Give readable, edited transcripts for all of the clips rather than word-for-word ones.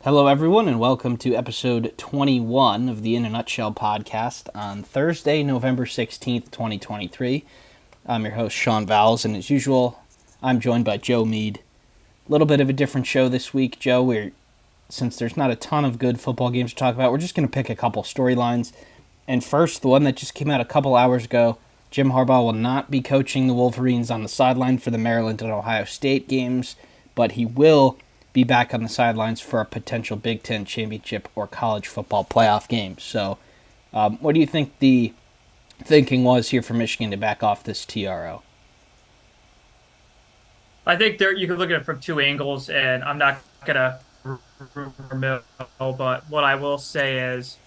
Hello, everyone, and welcome to episode 21 of the In a Nutshell podcast on Thursday, November 16th, 2023. I'm your host, Sean Vowells, and as usual, I'm joined by Joe Meade. A little bit of a different show this week, Joe. Since there's not a ton of good football games to talk about, we're just going to pick a couple storylines. And first, the one that just came out a couple hours ago, Jim Harbaugh will not be coaching the Wolverines on the sideline for the Maryland and Ohio State games, but he will be back on the sidelines for a potential Big Ten championship or college football playoff game. So, what do you think the thinking was here for Michigan to back off this TRO? I think you can look at it from two angles, and I'm not gonna rumor mill, but what I will say is,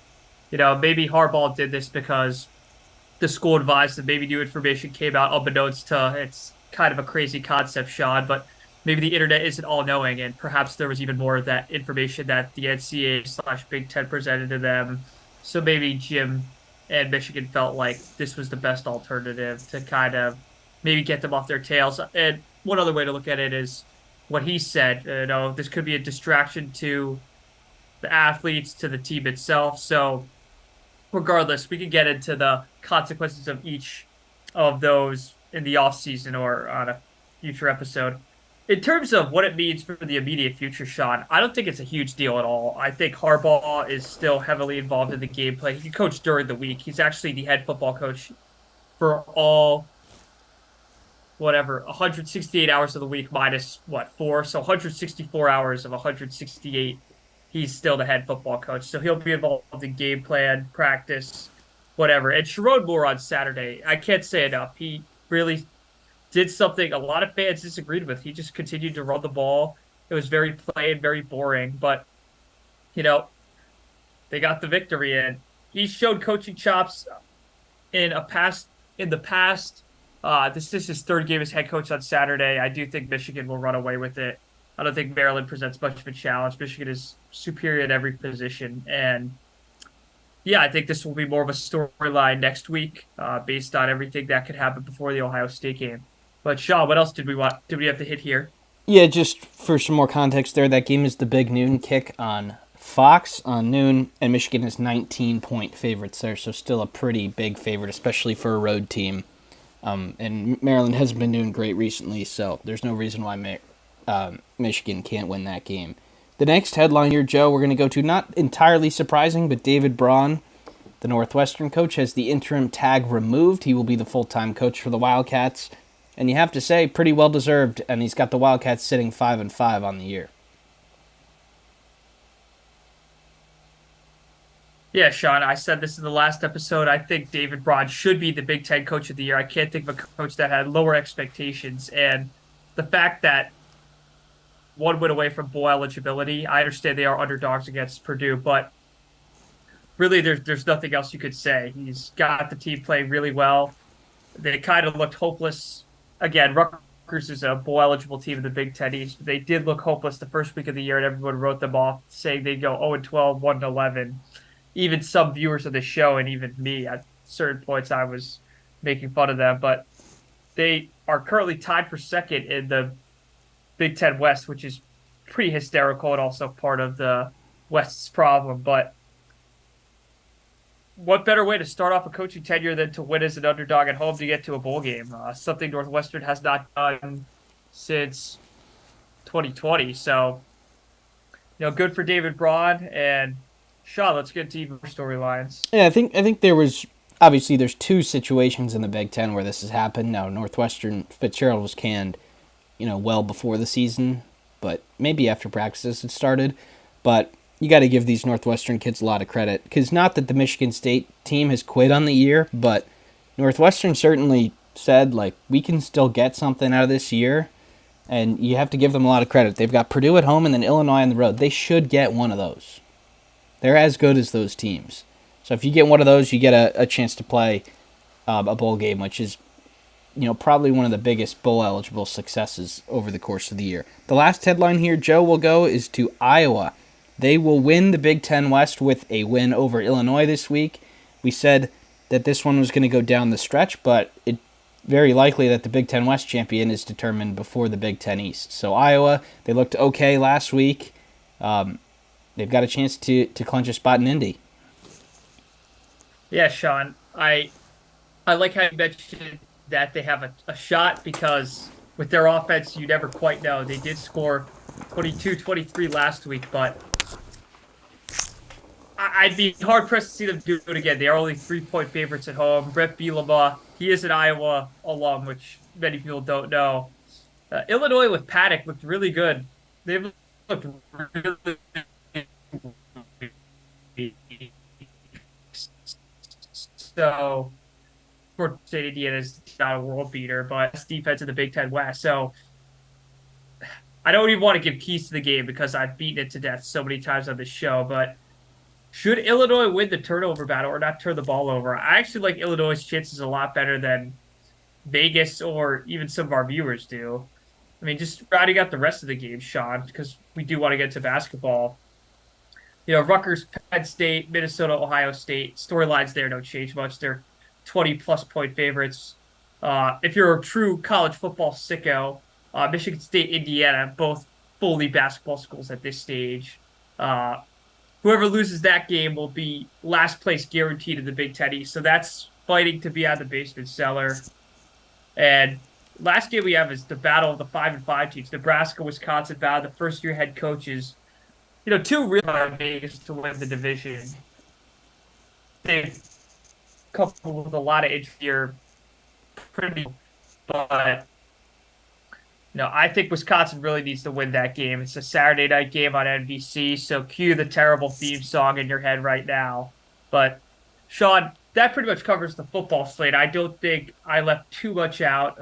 maybe Harbaugh did this because the school advised that maybe new information came out unbeknownst to it's kind of a crazy concept, Sean, but maybe the internet isn't all knowing, and perhaps there was even more of that information that the NCAA / Big Ten presented to them. So maybe Jim and Michigan felt like this was the best alternative to kind of maybe get them off their tails. And one other way to look at it is what he said. This could be a distraction to the athletes, to the team itself. So regardless, we could get into the consequences of each of those in the off season or on a future episode. In terms of what it means for the immediate future, Sean, I don't think it's a huge deal at all. I think Harbaugh is still heavily involved in the gameplay. He can coach during the week. He's actually the head football coach for all, whatever, 168 hours of the week minus what, four? So 164 hours of 168. He's still the head football coach. So he'll be involved in game plan, practice, whatever. And Sherrod Moore on Saturday, I can't say enough. He really did something a lot of fans disagreed with. He just continued to run the ball. It was very plain, very boring, but you know, they got the victory and he showed coaching chops in the past. This is his third game as head coach on Saturday. I do think Michigan will run away with it. I don't think Maryland presents much of a challenge. Michigan is superior at every position. And yeah, I think this will be more of a storyline next week, based on everything that could happen before the Ohio State game. But Shaw, what else did we have to hit here? Yeah, just for some more context there, that game is the big noon kick on Fox on noon, and Michigan is 19-point favorites there, so still a pretty big favorite, especially for a road team. And Maryland hasn't been doing great recently, so there's no reason why Michigan can't win that game. The next headline here, Joe, we're going to go to, not entirely surprising, but David Braun, the Northwestern coach, has the interim tag removed. He will be the full-time coach for the Wildcats. And you have to say, pretty well-deserved, and he's got the Wildcats sitting 5-5 on the year. Yeah, Sean, I said this in the last episode. I think David Braun should be the Big Ten Coach of the Year. I can't think of a coach that had lower expectations. And the fact that one went away from bowl eligibility, I understand they are underdogs against Purdue, but really there's nothing else you could say. He's got the team playing really well. They kind of looked hopeless. Again, Rutgers is a bowl eligible team in the Big Ten East. But they did look hopeless the first week of the year, and everyone wrote them off, saying they'd go 0-12, 1-11. Even some viewers of the show, and even me, at certain points, I was making fun of them. But they are currently tied for second in the Big Ten West, which is pretty hysterical and also part of the West's problem. But what better way to start off a coaching tenure than to win as an underdog at home to get to a bowl game? Something Northwestern has not done since 2020. So, good for David Braun. And Sean, let's get to even more storylines. Yeah, I think there's two situations in the Big Ten where this has happened. Now, Northwestern, Fitzgerald was canned, well before the season, but maybe after practices had started. But you got to give these Northwestern kids a lot of credit, because not that the Michigan State team has quit on the year, but Northwestern certainly said, we can still get something out of this year, and you have to give them a lot of credit. They've got Purdue at home and then Illinois on the road. They should get one of those. They're as good as those teams. So if you get one of those, you get a chance to play a bowl game, which is probably one of the biggest bowl-eligible successes over the course of the year. The last headline here, Joe, will go is to Iowa. They will win the Big Ten West with a win over Illinois this week. We said that this one was going to go down the stretch, but it's very likely that the Big Ten West champion is determined before the Big Ten East. So Iowa, they looked okay last week. they've got a chance to clinch a spot in Indy. Yeah, Sean, I like how you mentioned that they have a shot because with their offense, you never quite know. They did score 22-23 last week, but I'd be hard pressed to see them do it again. They are only 3-point favorites at home. Brett Bielema, he is an Iowa alum, which many people don't know. Illinois with Paddock looked really good. They've looked really so. For State Indiana is not a world beater, but it's defense in the Big Ten West. So I don't even want to give keys to the game because I've beaten it to death so many times on this show. But should Illinois win the turnover battle or not turn the ball over? I actually like Illinois' chances a lot better than Vegas or even some of our viewers do. I mean, just rounding out the rest of the game, Sean, because we do want to get to basketball. Rutgers, Penn State, Minnesota, Ohio State, storylines there don't change much. They're 20 plus point favorites. If you're a true college football sicko, Michigan State, Indiana, both fully basketball schools at this stage. Uh, Whoever loses that game will be last place guaranteed in the Big Ten East. So that's fighting to be out of the basement cellar. And last game we have is the battle of the 5-5 teams. Nebraska, Wisconsin battle, the first year head coaches. Two real Vegas to win the division. They've coupled with a lot of injury, pretty, but I think Wisconsin really needs to win that game. It's a Saturday night game on NBC, so cue the terrible theme song in your head right now. But Sean, that pretty much covers the football slate. I don't think I left too much out.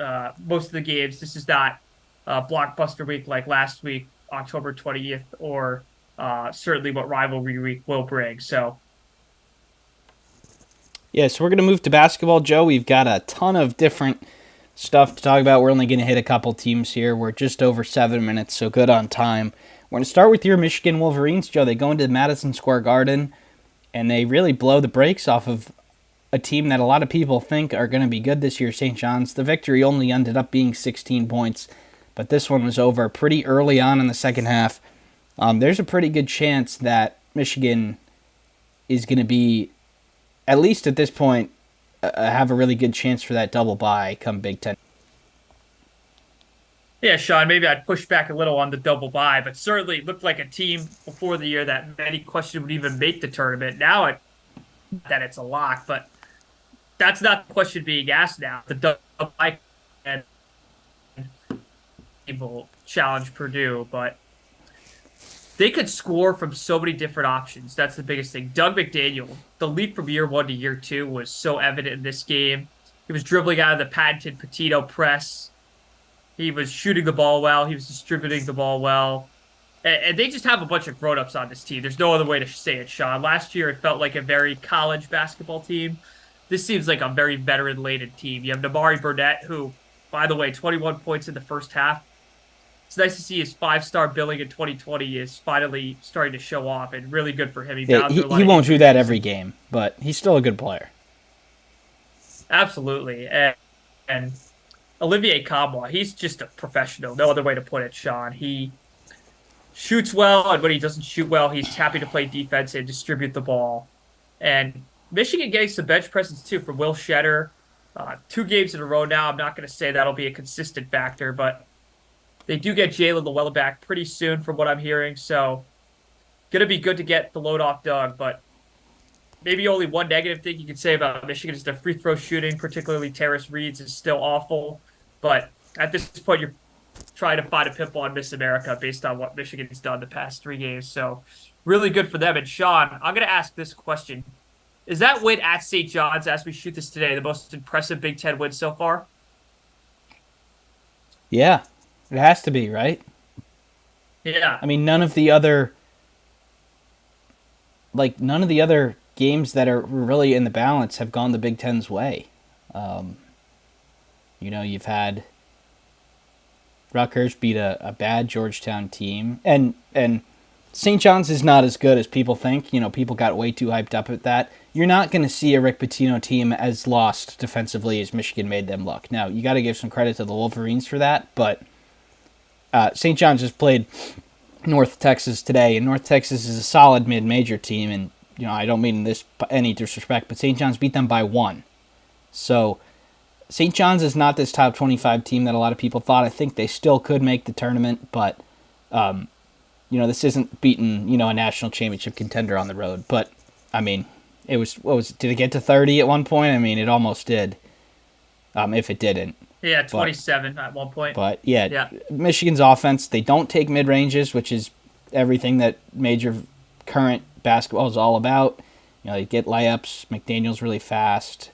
Most of the games, this is not blockbuster week like last week, October 20th, or certainly what rivalry week will bring. So, Yeah, so we're going to move to basketball, Joe. We've got a ton of different stuff to talk about. We're only going to hit a couple teams here. We're just over 7 minutes, so good on time. We're going to start with your Michigan Wolverines, Joe. They go into Madison Square Garden, and they really blow the brakes off of a team that a lot of people think are going to be good this year, St. John's. The victory only ended up being 16 points, but this one was over pretty early on in the second half. There's a pretty good chance that Michigan is going to be, at least at this point, have a really good chance for that double bye come Big Ten. yeah, Sean, maybe I'd push back a little on the double bye, but certainly it looked like a team before the year that many questioned would even make the tournament. Now that it's a lock, but that's not the question being asked now. The double bye and will challenge Purdue, but they could score from so many different options. That's the biggest thing. Doug McDaniel, the leap from year one to year two was so evident in this game. He was dribbling out of the patented Petito press. He was shooting the ball well. He was distributing the ball well. And they just have a bunch of grown-ups on this team. There's no other way to say it, Sean. Last year, it felt like a very college basketball team. This seems like a very veteran-laden team. You have Namari Burnett, who, by the way, 21 points in the first half. It's nice to see his 5-star billing in 2020 is finally starting to show off, and really good for him. He won't do that every game, but he's still a good player. Absolutely. And Olivier Kamwa, he's just a professional. No other way to put it, Sean. He shoots well, and when he doesn't shoot well, he's happy to play defense and distribute the ball. And Michigan getting some bench presence, too, from Will Shetter. 2 games in a row now. I'm not going to say that'll be a consistent factor, but they do get Jalen Llewellyn back pretty soon from what I'm hearing, so going to be good to get the load off Doug, but maybe only one negative thing you could say about Michigan is their free throw shooting, particularly Terrace Reed's, is still awful, but at this point you're trying to find a pimple on Miss America based on what Michigan's done the past 3 games, so really good for them. And Sean, I'm going to ask this question. Is that win at St. John's, as we shoot this today, the most impressive Big Ten win so far? Yeah. It has to be, right? Yeah. I mean, none of the other games that are really in the balance have gone the Big Ten's way. You've had Rutgers beat a bad Georgetown team, and St. John's is not as good as people think. People got way too hyped up at that. You're not going to see a Rick Pitino team as lost defensively as Michigan made them look. Now, you got to give some credit to the Wolverines for that, but St. John's has played North Texas today, and North Texas is a solid mid-major team, and I don't mean this any disrespect, but St. John's beat them by one. So St. John's is not this top 25 team that a lot of people thought. I think they still could make the tournament, but this isn't beating a national championship contender on the road. But I mean, it was did it get to 30 at one point? I mean, it almost did. If it didn't. Yeah, But 27 at one point. But yeah, Yeah. Michigan's offense, they don't take mid ranges, which is everything that major current basketball is all about. They get layups. McDaniel's really fast,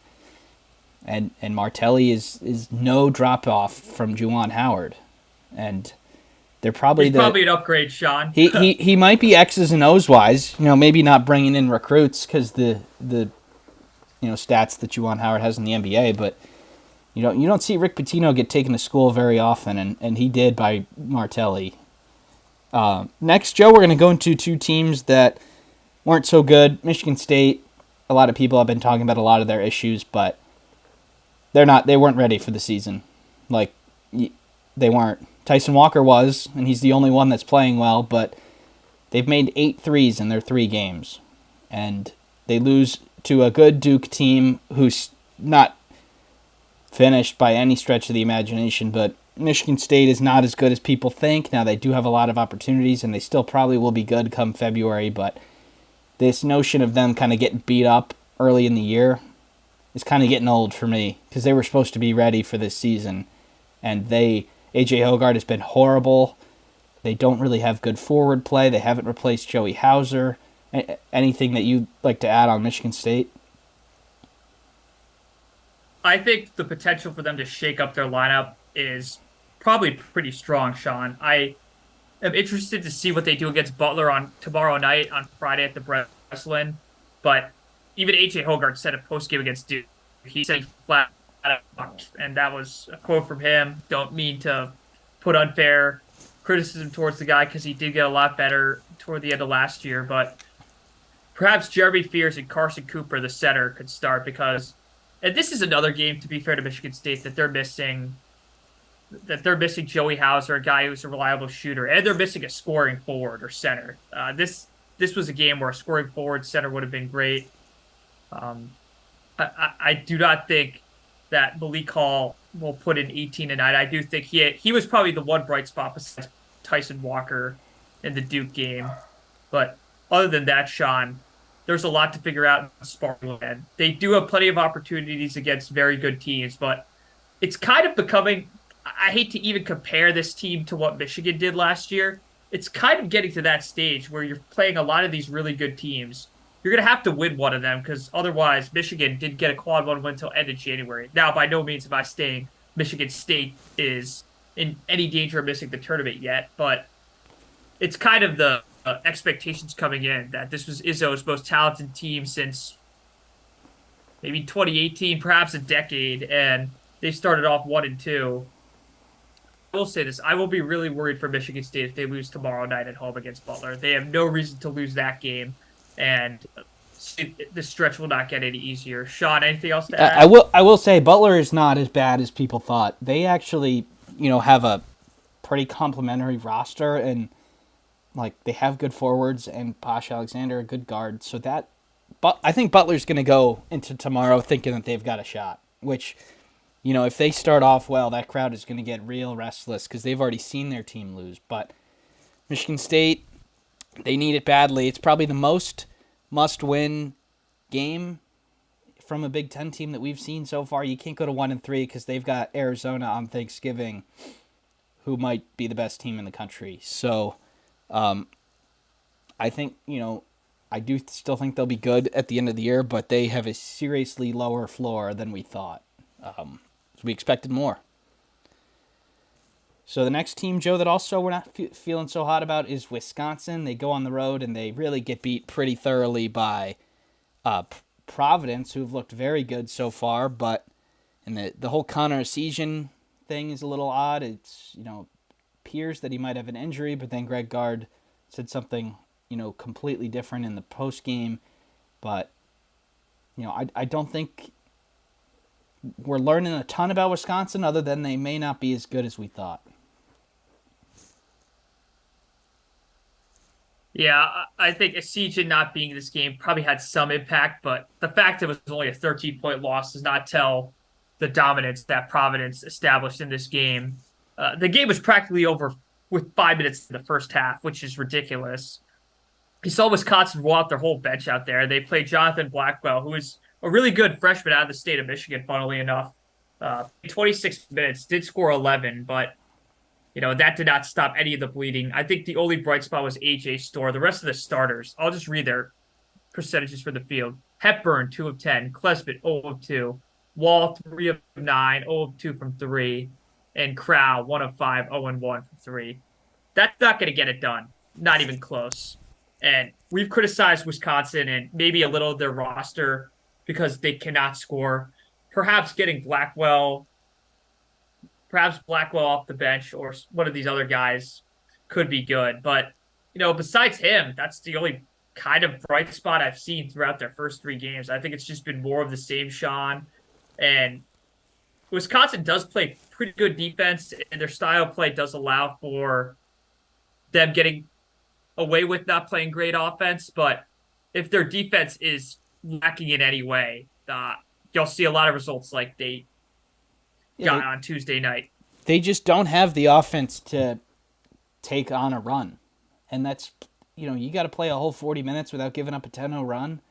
and Martelli is no drop off from Juwan Howard, and they're probably He's probably an upgrade, Sean. he might be X's and O's wise. Maybe not bringing in recruits because the stats that Juwan Howard has in the NBA, but. You don't see Rick Pitino get taken to school very often, and he did by Martelli. Next, Joe, we're going to go into two teams that weren't so good. Michigan State, a lot of people have been talking about a lot of their issues, but they weren't ready for the season. They weren't. Tyson Walker was, and he's the only one that's playing well, but they've made 8 threes in their 3 games. And they lose to a good Duke team who's not finished by any stretch of the imagination, but Michigan State is not as good as people think. Now, they do have a lot of opportunities, and they still probably will be good come February, but this notion of them kind of getting beat up early in the year is kind of getting old for me, because they were supposed to be ready for this season, and A.J. Hoggard has been horrible. They don't really have good forward play. They haven't replaced Joey Hauser. Anything that you'd like to add on Michigan State? I think the potential for them to shake up their lineup is probably pretty strong, Sean. I am interested to see what they do against Butler on tomorrow night on Friday at the Breslin. But even A.J. Hoggard said a postgame against Duke. He said he flat out, and that was a quote from him. Don't mean to put unfair criticism towards the guy because he did get a lot better toward the end of last year. But perhaps Jeremy Fears and Carson Cooper, the center, could start because. And this is another game, to be fair to Michigan State, that they're missing Joey Hauser, a guy who's a reliable shooter, and they're missing a scoring forward or center. This was a game where a scoring forward center would have been great. I do not think that Malik Hall will put in 18 tonight. I do think he was probably the one bright spot besides Tyson Walker in the Duke game. But other than that, Sean, there's a lot to figure out in Sparkland. They do have plenty of opportunities against very good teams, but it's kind of becoming. I hate to even compare this team to what Michigan did last year. It's kind of getting to that stage where you're playing a lot of these really good teams. You're going to have to win one of them because otherwise Michigan did get a quad one win until end of January. Now, by no means am I saying Michigan State is in any danger of missing the tournament yet, but it's kind of the expectations coming in that this was Izzo's most talented team since maybe 2018, perhaps a decade, and they started off 1-2. I will say this: I will be really worried for Michigan State if they lose tomorrow night at home against Butler. They have no reason to lose that game, and the stretch will not get any easier. Sean, anything else to add? I will say Butler is not as bad as people thought. They actually have a pretty complimentary roster, and they have good forwards, and Posh Alexander a good guard. So but I think Butler's going to go into tomorrow thinking that they've got a shot. Which, if they start off well, that crowd is going to get real restless because they've already seen their team lose. But Michigan State, they need it badly. It's probably the most must-win game from a Big Ten team that we've seen so far. You can't go to 1-3 because they've got Arizona on Thanksgiving, who might be the best team in the country. So. I think, I do still think they'll be good at the end of the year, but they have a seriously lower floor than we thought. We expected more. So the next team, Joe, that also we're not feeling so hot about is Wisconsin. They go on the road and they really get beat pretty thoroughly by Providence, who've looked very good so far, but the whole Connor Essegian thing is a little odd. It's, appears that he might have an injury, but then Greg Gard said something, completely different in the post game. But, I don't think we're learning a ton about Wisconsin other than they may not be as good as we thought. Yeah, I think Asijin not being in this game probably had some impact, but the fact it was only a 13-point loss does not tell the dominance that Providence established in this game. The game was practically over with 5 minutes in the first half, which is ridiculous. You saw Wisconsin roll out their whole bench out there. They played Jonathan Blackwell, who is a really good freshman out of the state of Michigan, funnily enough. 26 minutes, did score 11, but that did not stop any of the bleeding. I think the only bright spot was AJ Storr. The rest of the starters, I'll just read their percentages for the field. Hepburn, 2 of 10. Klesmit, 0 of 2. Wall, 3 of 9, 0 of 2 from 3. And Crow, 1 of 5, 0 and 1 from 3. That's not going to get it done. Not even close. And we've criticized Wisconsin and maybe a little of their roster because they cannot score. Perhaps getting Blackwell off the bench or one of these other guys could be good. But, besides him, that's the only kind of bright spot I've seen throughout their first 3 games. I think it's just been more of the same, Sean. And Wisconsin does play pretty good defense, and their style of play does allow for them getting away with not playing great offense. But if their defense is lacking in any way, you'll see a lot of results like they Yeah, got on Tuesday night. they just don't have the offense to take on a run. And that's, you got to play a whole 40 minutes without giving up a 10-0 run.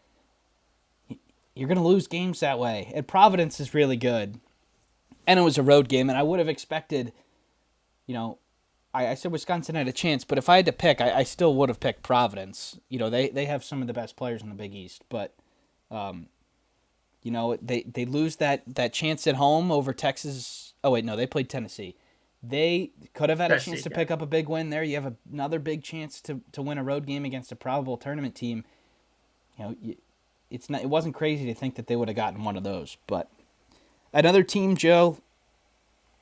You're going to lose games that way. And Providence is really good. And it was a road game, and I would have expected, I said Wisconsin had a chance, but if I had to pick, I still would have picked Providence. They have some of the best players in the Big East, but, they lose that chance at home over Texas. Oh, wait, no, they played Tennessee. They could have had a chance to pick up a big win there. You have another big chance to win a road game against a probable tournament team. It wasn't crazy to think that they would have gotten one of those. But another team, Joe,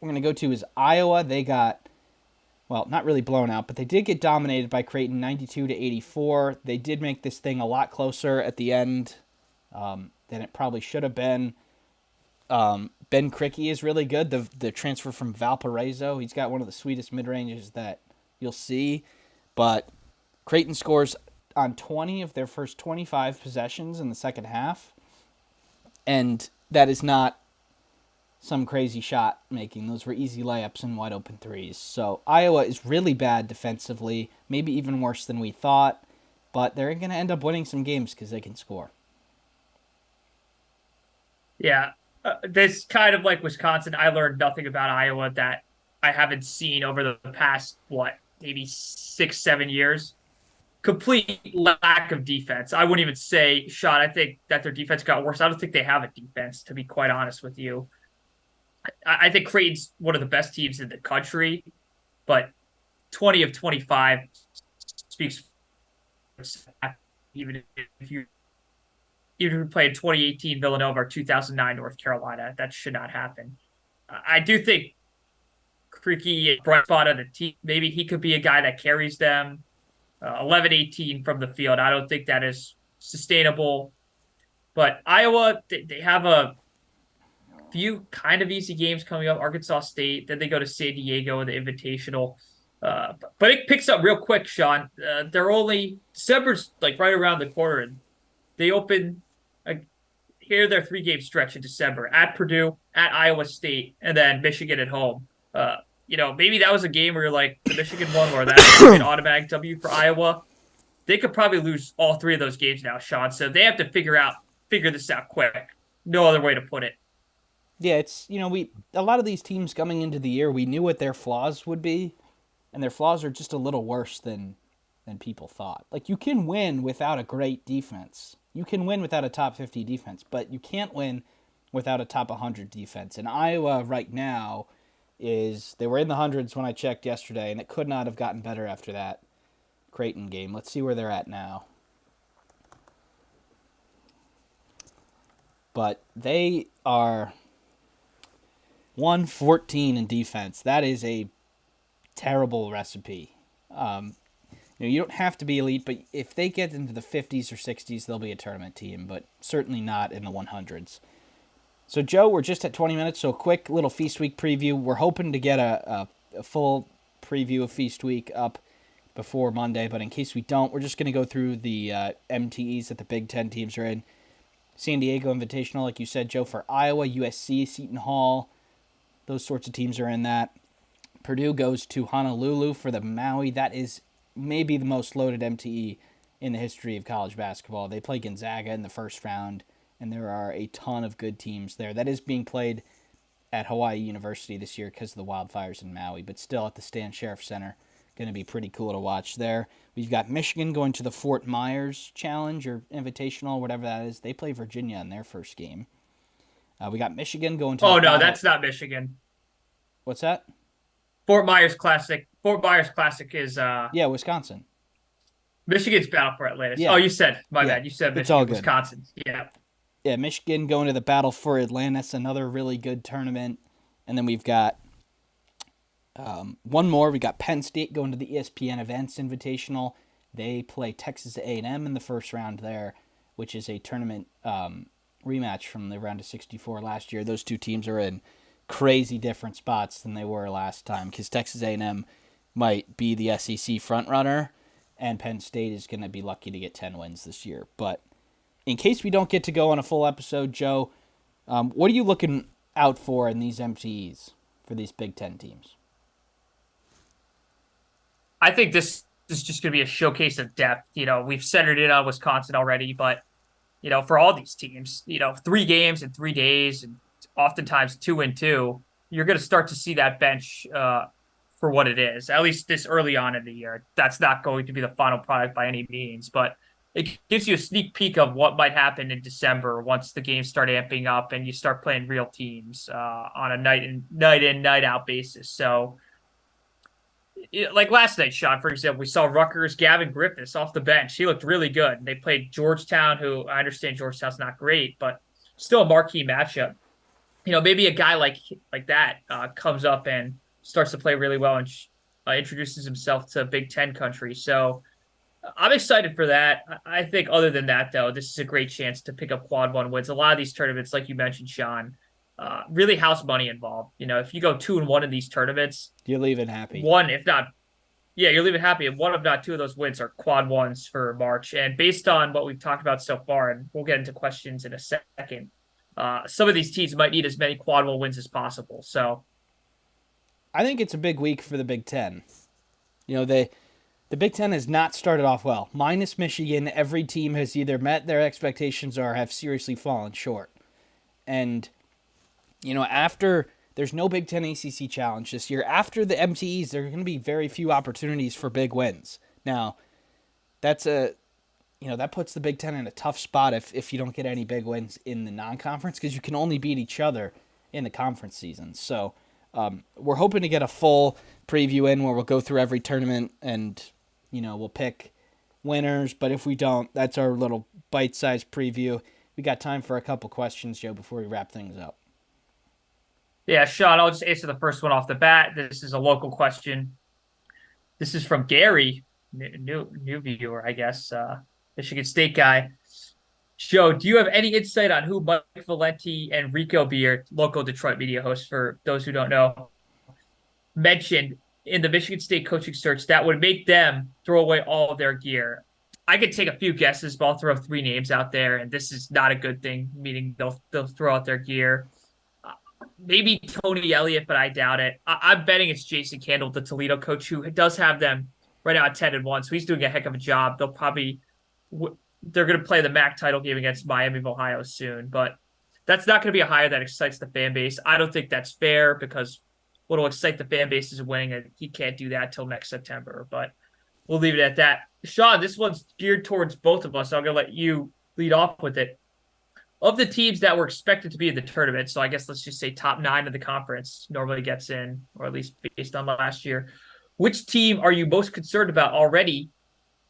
we're going to go to is Iowa. They got, well, not really blown out, but they did get dominated by Creighton 92-84. They did make this thing a lot closer at the end than it probably should have been. Ben Krikke is really good. The transfer from Valparaiso, he's got one of the sweetest mid-ranges that you'll see. But Creighton scores on 20 of their first 25 possessions in the second half. And that is not some crazy shot making. Those were easy layups and wide open threes. So Iowa is really bad defensively, maybe even worse than we thought. But they're going to end up winning some games because they can score. Yeah. This kind of like Wisconsin, I learned nothing about Iowa that I haven't seen over the past, maybe 6, 7 years. Complete lack of defense. I wouldn't even say, Sean, I think that their defense got worse. I don't think they have a defense, to be quite honest with you. I think Creighton's one of the best teams in the country, but 20 of 25 speaks even if you played 2018 Villanova or 2009 North Carolina. That should not happen. I do think Krikke is a bright spot on the team. Maybe he could be a guy that carries them 11-18 from the field. I don't think that is sustainable. But Iowa, they have a few kind of easy games coming up. Arkansas State, then they go to San Diego in the Invitational. But it picks up real quick, Sean. December's like right around the corner, and they open here their 3-game stretch in December at Purdue, at Iowa State, and then Michigan at home. Maybe that was a game where you're like the Michigan one, or that's an automatic W for Iowa. They could probably lose all 3 of those games now, Sean. So they have to figure this out quick. No other way to put it. Yeah, it's a lot of these teams coming into the year, we knew what their flaws would be, and their flaws are just a little worse than people thought. Like, you can win without a great defense. You can win without a top 50 defense, but you can't win without a top 100 defense. And Iowa right now they were in the hundreds when I checked yesterday, and it could not have gotten better after that Creighton game. Let's see where they're at now. But they are 114 in defense. That is a terrible recipe. You don't have to be elite, but if they get into the 50s or 60s, they'll be a tournament team, but certainly not in the 100s. So, Joe, we're just at 20 minutes, so a quick little Feast Week preview. We're hoping to get a full preview of Feast Week up before Monday, but in case we don't, we're just going to go through the MTEs that the Big Ten teams are in. San Diego Invitational, like you said, Joe, for Iowa, USC, Seton Hall, those sorts of teams are in that. Purdue goes to Honolulu for the Maui. That is maybe the most loaded MTE in the history of college basketball. They play Gonzaga in the first round, and there are a ton of good teams there. That is being played at Hawaii University this year because of the wildfires in Maui, but still at the Stan Sheriff Center. Going to be pretty cool to watch there. We've got Michigan going to the Fort Myers Challenge or Invitational, whatever that is. They play Virginia in their first game. We got Michigan going to the Oh no, Battle. that's not Michigan. What's that? Fort Myers Classic. Fort Myers Classic is Yeah, Wisconsin. Michigan's Battle for Atlantis. Yeah. Oh, you said my Yeah. bad. You said It's all Michigan, good. Wisconsin. Yeah. Yeah, Michigan going to the Battle for Atlantis, another really good tournament. And then we've got one more. We got Penn State going to the ESPN Events Invitational. They play Texas A&M in the first round there, which is a tournament rematch from the round of 64 last year. Those two teams are in crazy different spots than they were last time because Texas A&M might be the SEC frontrunner, and Penn State is going to be lucky to get 10 wins this year. But in case we don't get to go on a full episode, Joe, what are you looking out for in these MTEs for these Big Ten teams? I think this is just going to be a showcase of depth. We've centered it on Wisconsin already, but for all these teams, 3 games in 3 days, and oftentimes 2-2, you're going to start to see that bench for what it is. At least this early on in the year, that's not going to be the final product by any means, but it gives you a sneak peek of what might happen in December once the games start amping up and you start playing real teams on a night in, night out basis. So, like last night, Sean, for example, we saw Rutgers' Gavin Griffiths off the bench. He looked really good. They played Georgetown, who I understand Georgetown's not great, but still a marquee matchup. Maybe a guy like that comes up and starts to play really well and introduces himself to Big Ten country. So I'm excited for that. I think other than that, though, this is a great chance to pick up quad one wins. A lot of these tournaments, like you mentioned, Sean, really house money involved. If you go 2-1 in these tournaments, You're leaving happy. one, if not, yeah, you're leaving happy. And one, if not two of those wins are quad ones for March. And based on what we've talked about so far, and we'll get into questions in a second, some of these teams might need as many quad one wins as possible. So I think it's a big week for the Big Ten. The Big Ten has not started off well. Minus Michigan, every team has either met their expectations or have seriously fallen short. And, after there's no Big Ten ACC challenge this year, after the MTEs, there are going to be very few opportunities for big wins. Now, that puts the Big Ten in a tough spot if you don't get any big wins in the non-conference because you can only beat each other in the conference season. So we're hoping to get a full preview in where we'll go through every tournament and, we'll pick winners. But if we don't, that's our little bite-sized preview. We got time for a couple questions, Joe, before we wrap things up. yeah, Sean, I'll just answer the first one off the bat. This is a local question. This is from Gary, new viewer, I guess, Michigan State guy. Joe, do you have any insight on who Mike Valenti and Rico Beard, local Detroit media hosts, for those who don't know, mentioned in the Michigan State coaching search that would make them throw away all of their gear? I could take a few guesses, but I'll throw 3 names out there, and this is not a good thing, meaning they'll throw out their gear. Maybe Tony Elliott, but I doubt it. I'm betting it's Jason Candle, the Toledo coach, who does have them right now at 10-1, so he's doing a heck of a job. They're going to play the MAC title game against Miami of Ohio soon, but that's not going to be a hire that excites the fan base. I don't think that's fair because what will excite the fan base is winning, and he can't do that till next September, but we'll leave it at that. Sean, this one's geared towards both of us, so I'm going to let you lead off with it. Of the teams that were expected to be in the tournament, so I guess let's just say top 9 of the conference normally gets in, or at least based on last year, which team are you most concerned about already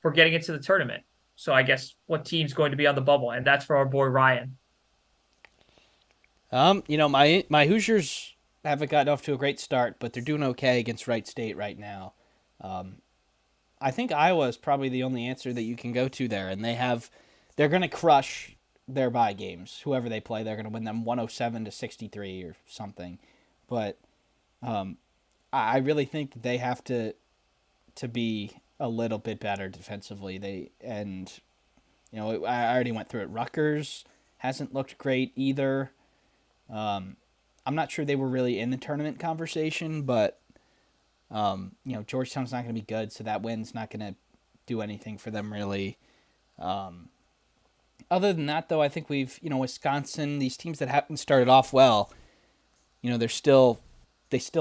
for getting into the tournament? So I guess what team's going to be on the bubble? And that's for our boy Ryan. My Hoosiers haven't gotten off to a great start, but they're doing okay against Wright State right now. I think Iowa is probably the only answer that you can go to there, and they're going to crush their bye games. Whoever they play, they're going to win them 107-63 or something. But I really think that they have to be a little bit better defensively. I already went through it. Rutgers hasn't looked great either. I'm not sure they were really in the tournament conversation, but Georgetown's not going to be good, so that win's not going to do anything for them really. Other than that, though, I think Wisconsin, these teams that haven't started off well, they still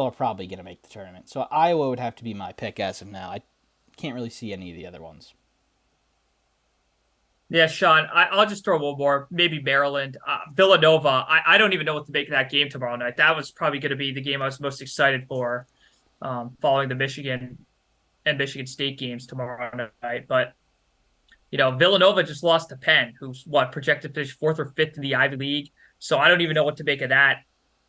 are probably going to make the tournament. So Iowa would have to be my pick as of now. I can't really see any of the other ones. Yeah, Sean, I'll just throw one more. Maybe Maryland. Villanova. I don't even know what to make of that game tomorrow night. That was probably going to be the game I was most excited for, following the Michigan and Michigan State games tomorrow night. But, Villanova just lost to Penn, who's projected to finish fourth or fifth in the Ivy League. So I don't even know what to make of that.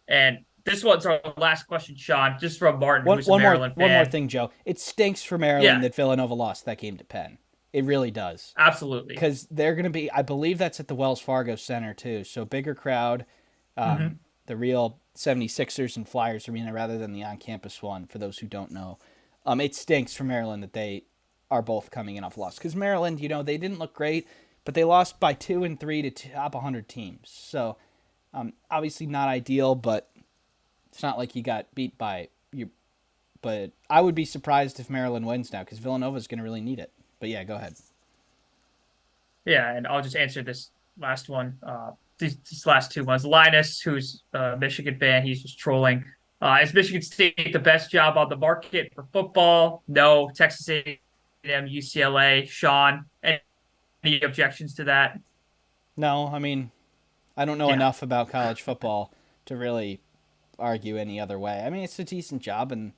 And this one's our last question, Sean, just from Martin, One who's a Maryland one more fan. thing, Joe. It stinks for Maryland Yeah, that Villanova lost that game to Penn. It really does. absolutely. Because they're going to be, I believe that's at the Wells Fargo Center too. So bigger crowd, Hmm. the real 76ers and Flyers arena rather than the on-campus one, for those who don't know. It stinks for Maryland that they are both coming in off loss. Because Maryland, they didn't look great, but they lost by 2 and 3 to top 100 teams. So obviously not ideal, but it's not like you got beat by you. But I would be surprised if Maryland wins now because Villanova is going to really need it. But yeah, go ahead. Yeah, and I'll just answer this last one. These last two ones. Linus, who's a Michigan fan, he's just trolling. Is Michigan State the best job on the market for football? No. Texas A&M, UCLA. Sean, any objections to that? No, I mean, I don't know Yeah, enough about college football to really argue any other way. I mean, it's a decent job, and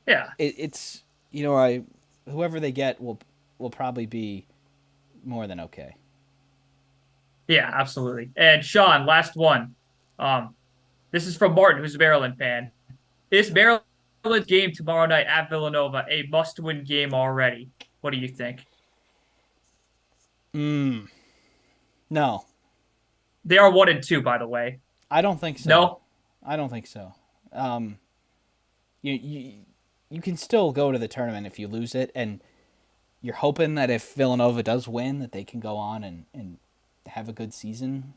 yeah, it's I whoever they get will probably be more than okay. yeah, absolutely. And Sean, last one. Um, this is from Martin, who's a Maryland fan. Is Maryland game tomorrow night at Villanova a must-win game already? What do you think? No, They are 1-2, by the way. I don't think so. No? I don't think so. Um, you you can still go to the tournament if you lose it, and you're hoping that if Villanova does win, that they can go on and have a good season.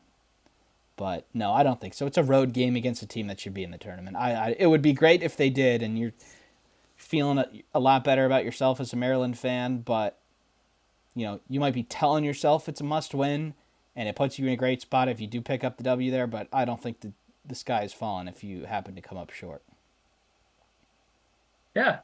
But no, I don't think so. It's a road game against a team that should be in the tournament. It would be great if they did, and you're feeling a lot better about yourself as a Maryland fan. But you might be telling yourself it's a must win, and it puts you in a great spot if you do pick up the W there. But I don't think the sky is falling if you happen to come up short. Yeah.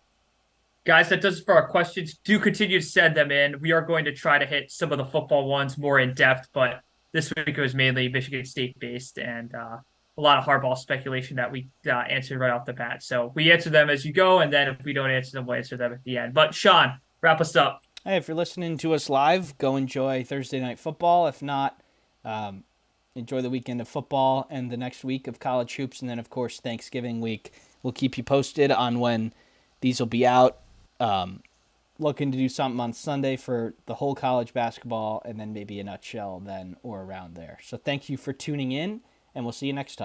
Guys, that does it for our questions. Do continue to send them in. We are going to try to hit some of the football ones more in depth, but this week it was mainly Michigan State based and a lot of hardball speculation that we answered right off the bat. So we answer them as you go, and then if we don't answer them, we'll answer them at the end. But Sean, wrap us up. Hey, if you're listening to us live, go enjoy Thursday night football. If not, enjoy the weekend of football and the next week of college hoops, and then of course Thanksgiving week. We'll keep you posted on when these will be out. Looking to do something on Sunday for the whole college basketball, and then maybe a nutshell then or around there. So thank you for tuning in, and we'll see you next time.